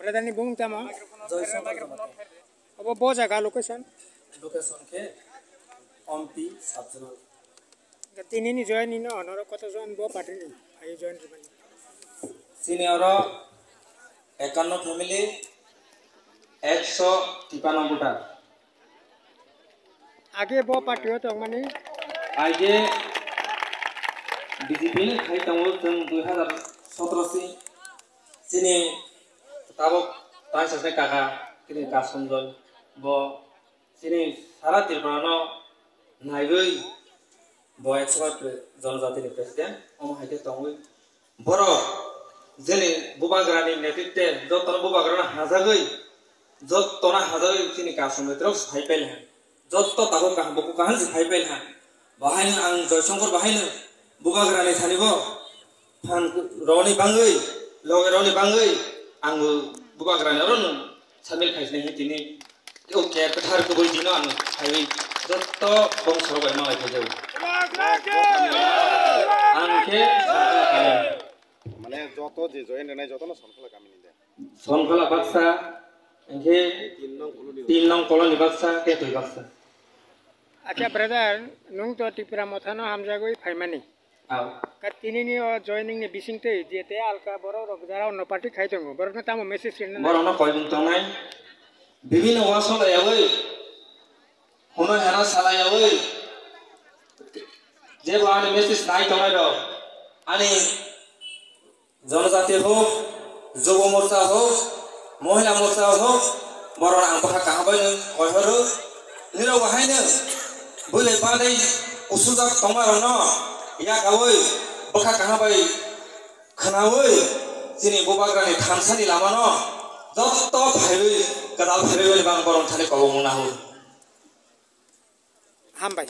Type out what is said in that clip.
Radani bung tama. Apa bo jaga location? Location ke Ompi Subzonal. Tini ni join ni no honor kota join bo party ni. Ayo join ni. Senior 51 family 153 buta. आगे बो party हो तो माने आगे BJP ने खाई तंगो जों 2017 से सिने ताबो पांच से काका किने कासमजल बो सिने सारा त्रिपुरानो नायगै बो 100 जनजातिनि प्रेसिडेंट अम हाइते तंगो बरो जेने बुबाग्रानि नेतृत्वे जतन बुबाग्राना हाजागै जतना हाजागै सिने कासमत्रौ फाइपेल जत्तो ताको कहा बको कहां से फाइपेल हा बाहायनो आं जयशंकर बाहायनो बुबाग्रानि थानिबो फान रनि बांगै लगे रनि बांगै आं बुबाग्रानि रन सामिल खाइसने हितिनि ओके कथार को बोल दिनो आं फाइ जत्तो बंसर बाय मालाय फजौ आंखे माने जतो जे जयन नाय जतो न सनखला गामिनि दे सनखला बाक्सा एंखे 3 नং कॉलोनी बाक्सा के तय बाक्सा अच्छा ब्रदर नों तो त्रिपुरा मथानो हामजागै फाइमानि आव का तिनिनि जॉइनिंग ने बिसिंगते जेते आलका बरो रगजारा न पार्टी खाइतंगो बरनो तामो मेसेज सेन्ड बरनो कयबुं तंनाय बिभिन्न वासलायावै होनो हेरा सालायावै जेबो आनि मेसेज नाय तंनाय र आनि जनजाति हो जुब मोर्चा हो महिला मोर्चा हो बरन आं बहा काहाबायनो कयहरो निराव बाहायनो बोले बादै उसुजा तंगारनो या गावै बखा काहाबाय खनावै जिनि बुबाग्रानि थानसालि लामानो जत्तो भाइबै गदाल भाइबै बां बरन थाले कबो मुना हो हामबाय